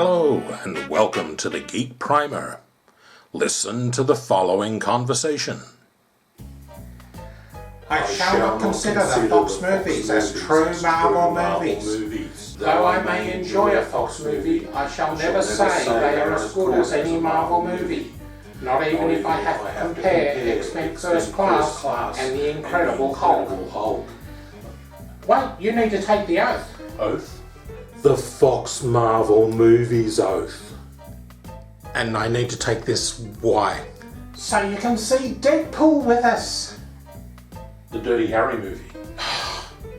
Hello, and welcome to the Geek Primer. Listen to the following conversation. I shall not consider the Fox movies as true Marvel movies. Though I may enjoy a Fox movie, I shall never say they are as good as any Marvel movie. Not even if I have to compare X-Men First Class and The Incredible Hulk. Well, you need to take the oath. Oath? The Fox Marvel movies oath. And I need to take this why? So you can see Deadpool with us. The Dirty Harry movie.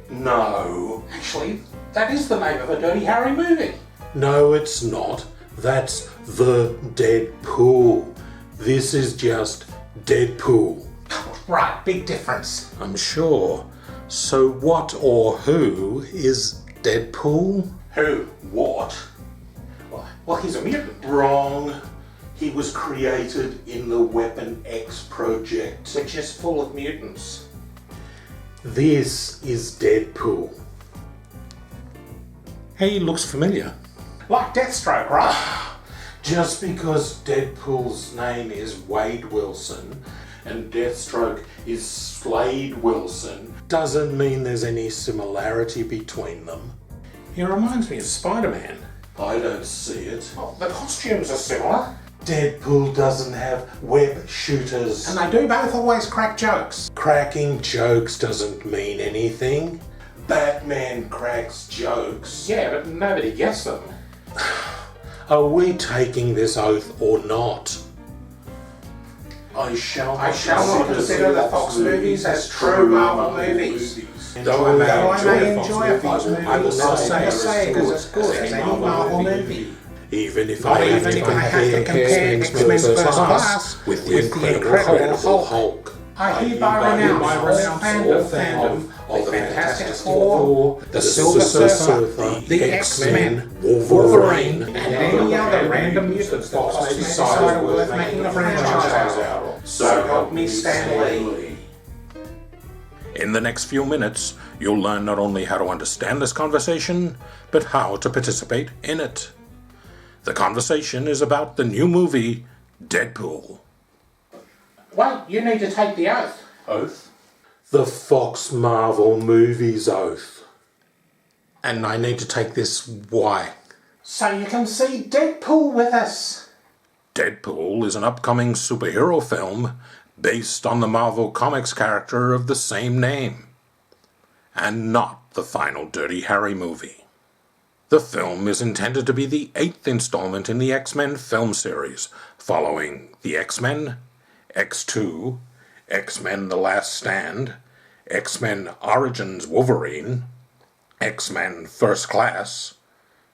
No. Actually, that is the name of a Dirty Harry movie. No, it's not. That's the Deadpool. This is just Deadpool. Right, big difference. I'm sure. So what or who is Deadpool? Who? What? Well, he's a mutant. Wrong. He was created in the Weapon X project. Which is full of mutants. This is Deadpool. He looks familiar. Like Deathstroke, right? Just because Deadpool's name is Wade Wilson and Deathstroke is Slade Wilson doesn't mean there's any similarity between them. He reminds me of Spider-Man. I don't see it. Well, the costumes are similar. Deadpool doesn't have web shooters. And they do both always crack jokes. Cracking jokes doesn't mean anything. Batman cracks jokes. Yeah, but nobody gets them. Are we taking this oath or not? I shall not consider the Fox movies as true Marvel movies. Though I may enjoy a Fox movie, I will never say it is as good as any Marvel movie. Even if Not I have even to if I have to compare compare X-Men First Class with the Incredible Hulk. I hereby renounce all fandom of the Fantastic Four, the Silver Surfer, the X-Men, Wolverine, and any other random mutants Fox may decide are worth making a franchise out of. So help me, Stan Lee. In the next few minutes, you'll learn not only how to understand this conversation, but how to participate in it. The conversation is about the new movie, Deadpool. Well, you need to take the oath. Oath? The Fox Marvel movies oath. And I need to take this why? So you can see Deadpool with us. Deadpool is an upcoming superhero film based on the Marvel Comics character of the same name, and not the final Dirty Harry movie. The film is intended to be the 8th installment in the X-Men film series, following the X-Men, X2, X-Men The Last Stand, X-Men Origins Wolverine, X-Men First Class,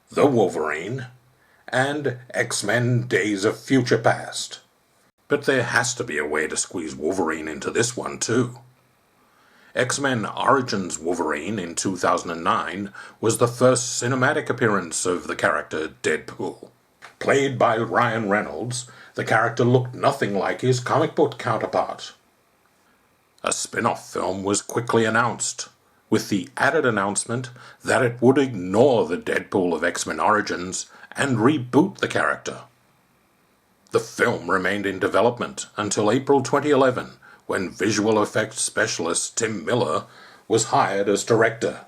The Wolverine, and X-Men Days of Future Past. But there has to be a way to squeeze Wolverine into this one too. X-Men Origins Wolverine in 2009 was the first cinematic appearance of the character Deadpool. Played by Ryan Reynolds, the character looked nothing like his comic book counterpart. A spin-off film was quickly announced, with the added announcement that it would ignore the Deadpool of X-Men Origins and reboot the character. The film remained in development until April 2011, when visual effects specialist Tim Miller was hired as director.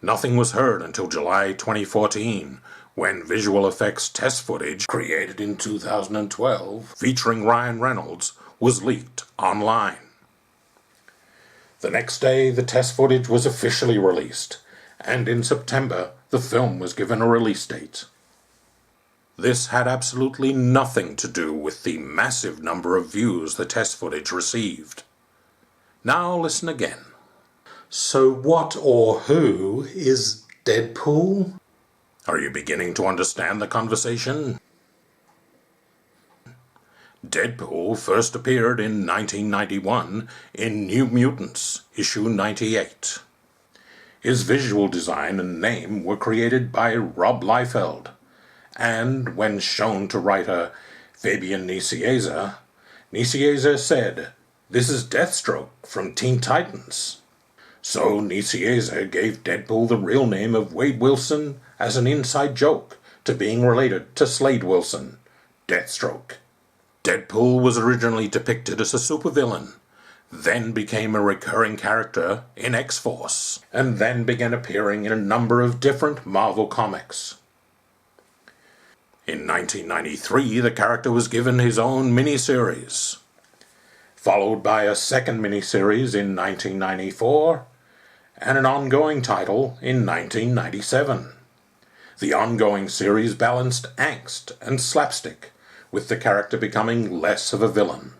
Nothing was heard until July 2014, when visual effects test footage created in 2012 featuring Ryan Reynolds was leaked online. The next day, the test footage was officially released, and in September, the film was given a release date. This had absolutely nothing to do with the massive number of views the test footage received. Now listen again. So what or who is Deadpool? Are you beginning to understand the conversation? Deadpool first appeared in 1991 in New Mutants, issue 98. His visual design and name were created by Rob Liefeld, and when shown to writer Fabian Nicieza, Nicieza said, "This is Deathstroke from Teen Titans." So Nicieza gave Deadpool the real name of Wade Wilson as an inside joke to being related to Slade Wilson, Deathstroke. Deadpool was originally depicted as a supervillain, then became a recurring character in X-Force, and then began appearing in a number of different Marvel comics. In 1993, the character was given his own miniseries, followed by a second miniseries in 1994, and an ongoing title in 1997. The ongoing series balanced angst and slapstick, with the character becoming less of a villain,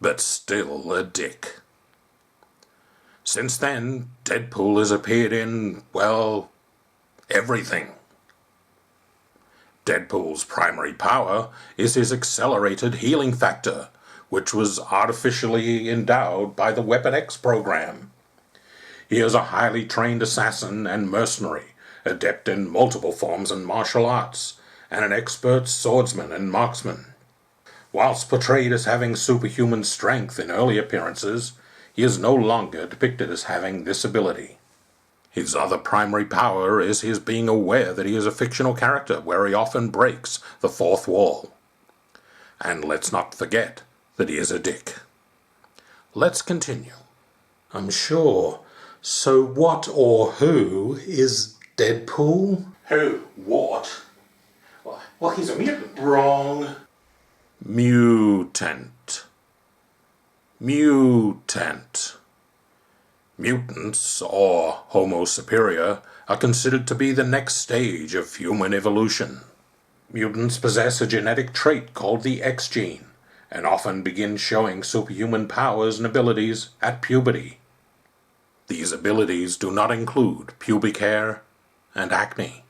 but still a dick. Since then, Deadpool has appeared in, well, everything. Deadpool's primary power is his accelerated healing factor, which was artificially endowed by the Weapon X program. He is a highly trained assassin and mercenary, adept in multiple forms and martial arts, and an expert swordsman and marksman. Whilst portrayed as having superhuman strength in early appearances, he is no longer depicted as having this ability. His other primary power is his being aware that he is a fictional character, where he often breaks the fourth wall. And let's not forget that he is a dick. Let's continue. I'm sure. So what or who is Deadpool? Who? What? Well, he's a mutant. Wrong. Mutant. Mutant. Mutants, or Homo superior, are considered to be the next stage of human evolution. Mutants possess a genetic trait called the X gene, and often begin showing superhuman powers and abilities at puberty. These abilities do not include pubic hair and acne.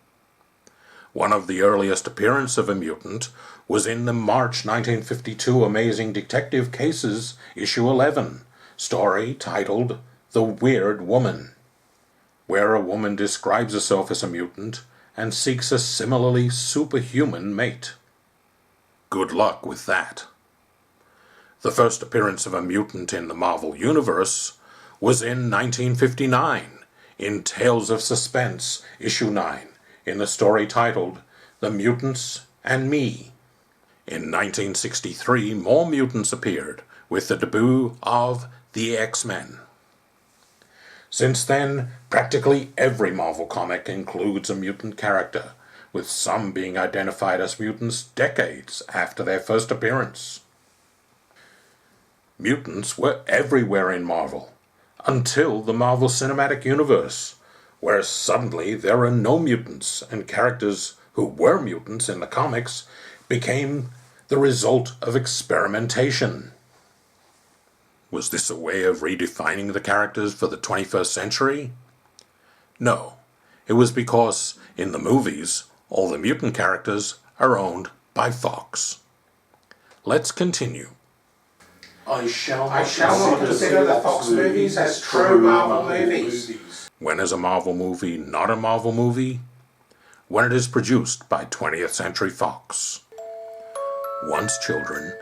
One of the earliest appearances of a mutant was in the March 1952 Amazing Detective Cases, issue 11, story titled The Weird Woman, where a woman describes herself as a mutant and seeks a similarly superhuman mate. Good luck with that. The first appearance of a mutant in the Marvel Universe was in 1959, in Tales of Suspense, issue 9, in the story titled The Mutants and Me. In 1963, more mutants appeared, with the debut of the X-Men. Since then, practically every Marvel comic includes a mutant character, with some being identified as mutants decades after their first appearance. Mutants were everywhere in Marvel, until the Marvel Cinematic Universe, where suddenly there are no mutants, and characters who were mutants in the comics became the result of experimentation. Was this a way of redefining the characters for the 21st century? No, it was because, in the movies, all the mutant characters are owned by Fox. Let's continue. I shall not consider the Fox movies as true Marvel movies. When is a Marvel movie not a Marvel movie? When it is produced by 20th Century Fox. Once children,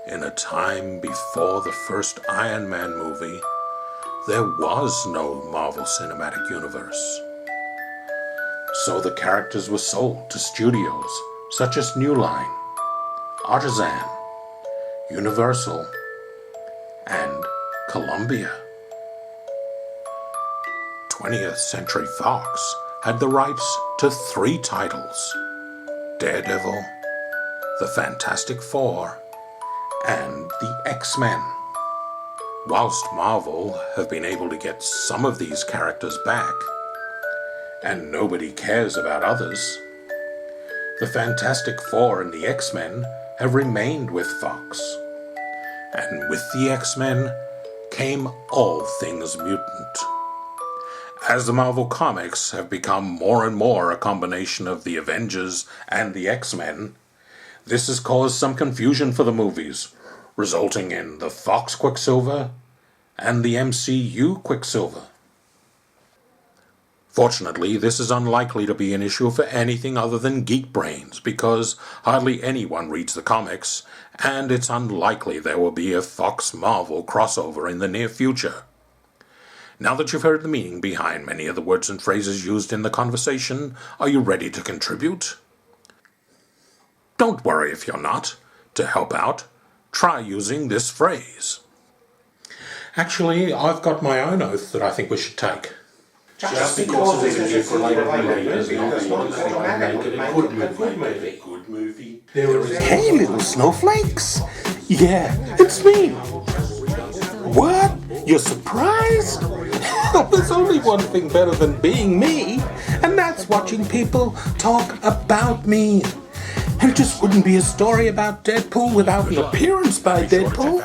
in a time before the first Iron Man movie, there was no Marvel Cinematic Universe. So the characters were sold to studios such as New Line, Artisan, Universal, and Columbia. 20th Century Fox had the rights to 3 titles: Daredevil, the Fantastic Four, and the X-Men. Whilst Marvel have been able to get some of these characters back, and nobody cares about others, the Fantastic Four and the X-Men have remained with Fox. And with the X-Men came all things mutant. As the Marvel Comics have become more and more a combination of the Avengers and the X-Men, this has caused some confusion for the movies, resulting in the Fox Quicksilver and the MCU Quicksilver. Fortunately, this is unlikely to be an issue for anything other than geek brains, because hardly anyone reads the comics, and it's unlikely there will be a Fox-Marvel crossover in the near future. Now that you've heard the meaning behind many of the words and phrases used in the conversation, are you ready to contribute? Don't worry if you're not. To help out, try using this phrase. Actually, I've got my own oath that I think we should take. Just because it's a youth-related movie does not make it a good movie. Hey, little snowflakes! Yeah, it's me! What? You're surprised? There's only one thing better than being me, and that's watching people talk about me. And it just wouldn't be a story about Deadpool without an appearance by Deadpool.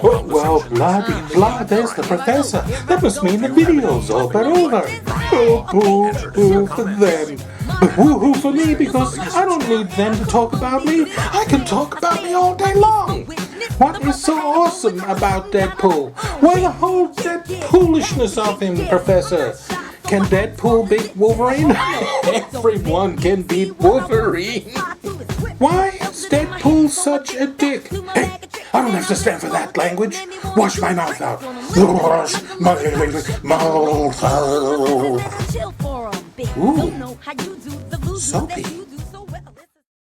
Oh, well, blah-de-blah, there's the professor. That must mean the video's all but over. Oh, boo-hoo for them. But woo-hoo for me, because I don't need them to talk about me. I can talk about me all day long. What is so awesome about Deadpool? Why the whole Deadpoolishness of him, Professor? Can Deadpool beat Wolverine? Everyone can beat Wolverine. Why is Deadpool such a dick? Hey, I don't have to stand for that language. Wash my mouth out. Wash my mouth out. Ooh, soapy.